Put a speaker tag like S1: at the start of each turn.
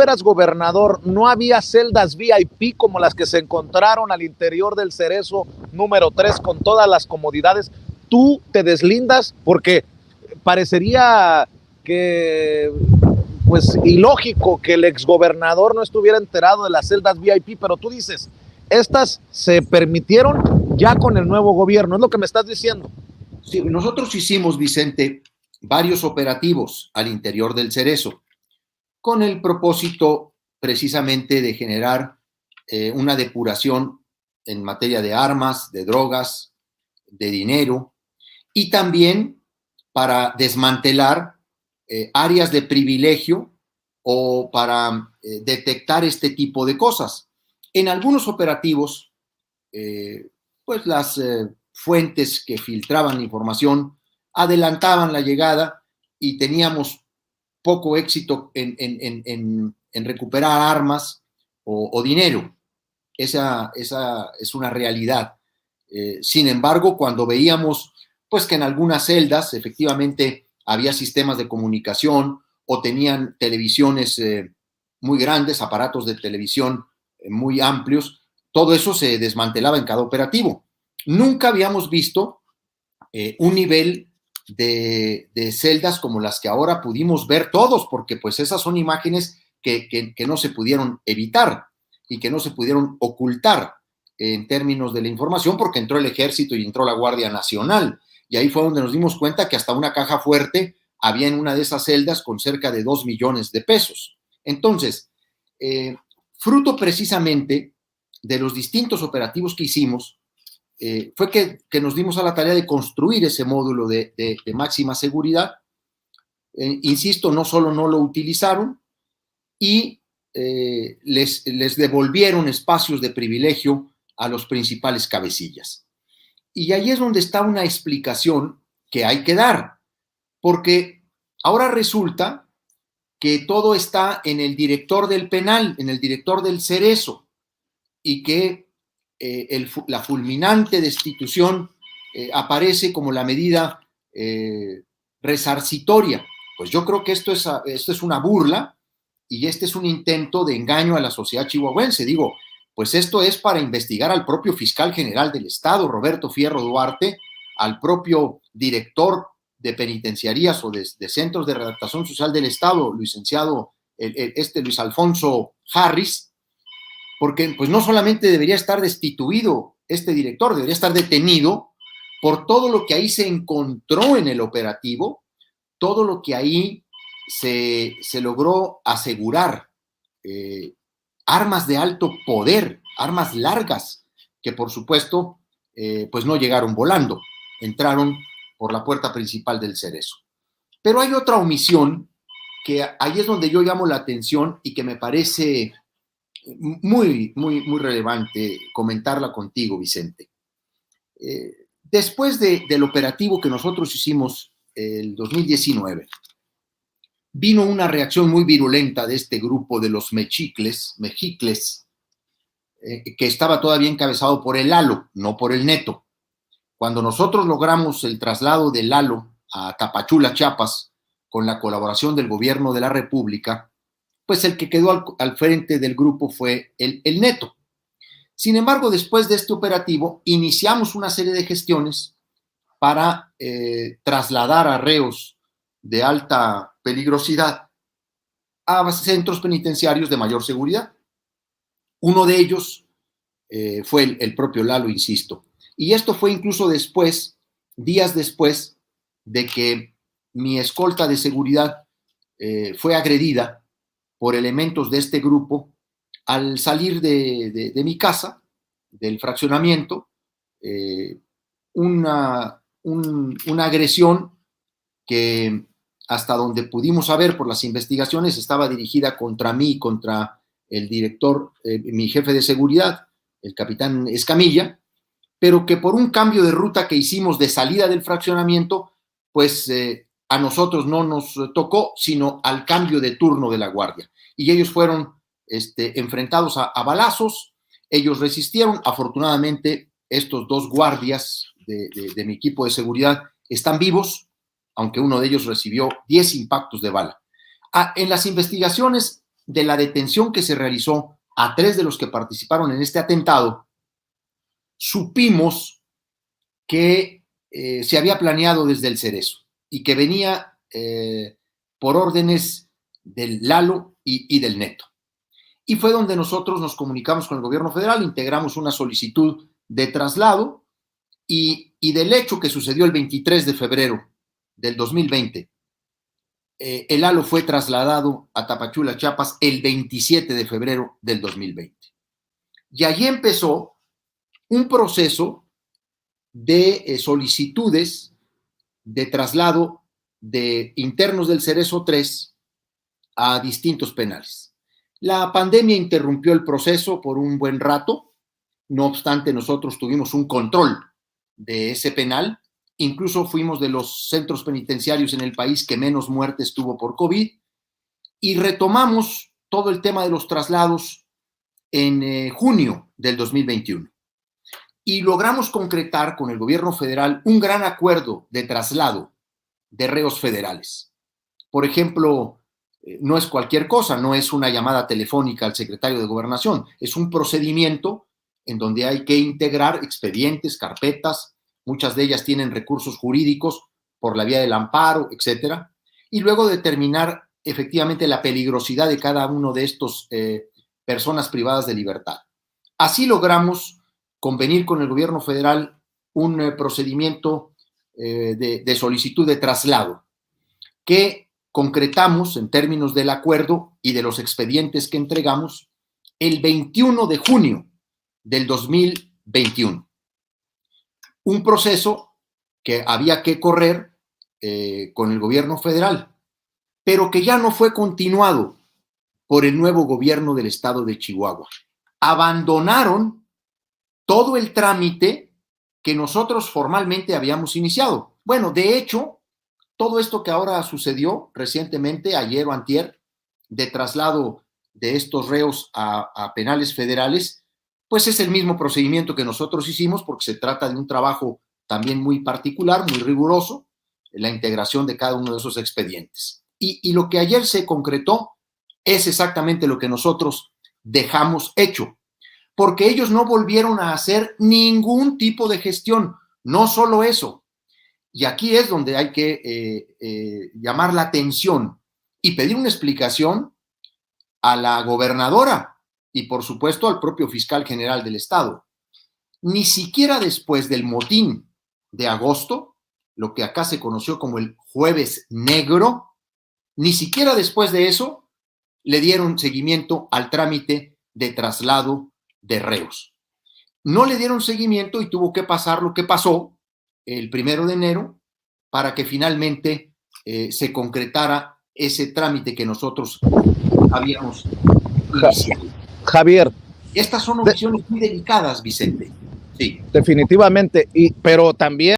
S1: eras gobernador, no había celdas VIP como las que se encontraron al interior del Cerezo número 3 con todas las comodidades. Tú te deslindas porque parecería que, pues, ilógico que el exgobernador no estuviera enterado de las celdas VIP, pero tú dices, estas se permitieron ya con el nuevo gobierno, es lo que me estás diciendo.
S2: Sí, nosotros hicimos, Vicente, varios operativos al interior del Cerezo, con el propósito precisamente de generar una depuración en materia de armas, de drogas, de dinero, y también para desmantelar áreas de privilegio o para detectar este tipo de cosas. En algunos operativos, pues las fuentes que filtraban la información adelantaban la llegada y teníamos poco éxito en recuperar armas o dinero. Esa es una realidad. Sin embargo, cuando veíamos pues que en algunas celdas efectivamente había sistemas de comunicación o tenían televisiones muy grandes, aparatos de televisión muy amplios, todo eso se desmantelaba en cada operativo. Nunca habíamos visto un nivel de celdas como las que ahora pudimos ver todos, porque pues esas son imágenes que no se pudieron evitar y que no se pudieron ocultar en términos de la información, porque entró el Ejército y entró la Guardia Nacional. Y ahí fue donde nos dimos cuenta que hasta una caja fuerte había en una de esas celdas con cerca de 2 millones de pesos. Entonces, fruto precisamente de los distintos operativos que hicimos, fue que nos dimos a la tarea de construir ese módulo de máxima seguridad. Insisto, no solo no lo utilizaron y les devolvieron espacios de privilegio a los principales cabecillas. Y ahí es donde está una explicación que hay que dar, porque ahora resulta que todo está en el director del penal, en el director del Cerezo, y que la fulminante destitución aparece como la medida resarcitoria. Pues yo creo que esto es una burla y este es un intento de engaño a la sociedad chihuahuense. Digo, pues esto es para investigar al propio fiscal general del Estado, Roberto Fierro Duarte, al propio director de penitenciarías o de centros de redactación social del Estado, licenciado Luis Alfonso Harris, porque pues no solamente debería estar destituido este director, debería estar detenido por todo lo que ahí se encontró en el operativo, todo lo que ahí se logró asegurar, armas de alto poder, armas largas, que por supuesto pues no llegaron volando, entraron por la puerta principal del Cerezo. Pero hay otra omisión que ahí es donde yo llamo la atención y que me parece muy relevante comentarla contigo, Vicente. Después del operativo que nosotros hicimos el 2019, vino una reacción muy virulenta de este grupo de los mexicles, que estaba todavía encabezado por el Lalo, no por el Neto. Cuando nosotros logramos el traslado del Lalo a Tapachula, Chiapas, con la colaboración del gobierno de la República, pues el que quedó al frente del grupo fue el Neto. Sin embargo, después de este operativo, iniciamos una serie de gestiones para trasladar a reos de alta peligrosidad a centros penitenciarios de mayor seguridad. Uno de ellos fue el propio Lalo, insisto. Y esto fue incluso después, días después de que mi escolta de seguridad fue agredida por elementos de este grupo al salir de mi casa, del fraccionamiento, una agresión que hasta donde pudimos saber por las investigaciones estaba dirigida contra mí, contra el director, mi jefe de seguridad, el capitán Escamilla, pero que por un cambio de ruta que hicimos de salida del fraccionamiento, pues a nosotros no nos tocó, sino al cambio de turno de la guardia. Y ellos fueron enfrentados a balazos, ellos resistieron. Afortunadamente, estos dos guardias de mi equipo de seguridad están vivos, aunque uno de ellos recibió 10 impactos de bala. En las investigaciones de la detención que se realizó a 3 de los que participaron en este atentado, supimos que se había planeado desde el Cerezo y que venía por órdenes del Lalo y del Neto. Y fue donde nosotros nos comunicamos con el gobierno federal, integramos una solicitud de traslado y del hecho que sucedió el 23 de febrero del 2020, el Lalo fue trasladado a Tapachula, Chiapas, el 27 de febrero del 2020. Y allí empezó un proceso de solicitudes de traslado de internos del Cerezo 3 a distintos penales. La pandemia interrumpió el proceso por un buen rato, no obstante nosotros tuvimos un control de ese penal, incluso fuimos de los centros penitenciarios en el país que menos muertes tuvo por COVID y retomamos todo el tema de los traslados en junio del 2021 y logramos concretar con el gobierno federal un gran acuerdo de traslado de reos federales. Por ejemplo, no es cualquier cosa, no es una llamada telefónica al secretario de Gobernación, es un procedimiento en donde hay que integrar expedientes, carpetas, muchas de ellas tienen recursos jurídicos por la vía del amparo, etcétera, y luego determinar efectivamente la peligrosidad de cada uno de estos personas privadas de libertad. Así logramos convenir con el gobierno federal un procedimiento de solicitud de traslado que concretamos en términos del acuerdo y de los expedientes que entregamos el 21 de junio del 2021. Un proceso que había que correr con el gobierno federal, pero que ya no fue continuado por el nuevo gobierno del estado de Chihuahua. Abandonaron todo el trámite que nosotros formalmente habíamos iniciado. Bueno, de hecho, todo esto que ahora sucedió recientemente, ayer o antier, de traslado de estos reos a penales federales, pues es el mismo procedimiento que nosotros hicimos porque se trata de un trabajo también muy particular, muy riguroso, la integración de cada uno de esos expedientes. Y lo que ayer se concretó es exactamente lo que nosotros dejamos hecho, porque ellos no volvieron a hacer ningún tipo de gestión, no solo eso. Y aquí es donde hay que llamar la atención y pedir una explicación a la gobernadora y, por supuesto, al propio fiscal general del estado. Ni siquiera después del motín de agosto, lo que acá se conoció como el Jueves Negro, ni siquiera después de eso le dieron seguimiento al trámite de traslado de reos. No le dieron seguimiento y tuvo que pasar lo que pasó el 1 de enero para que finalmente se concretara ese trámite que nosotros habíamos iniciado.
S1: Javier.
S2: Estas son opciones muy delicadas, Vicente. Sí.
S1: Definitivamente, pero también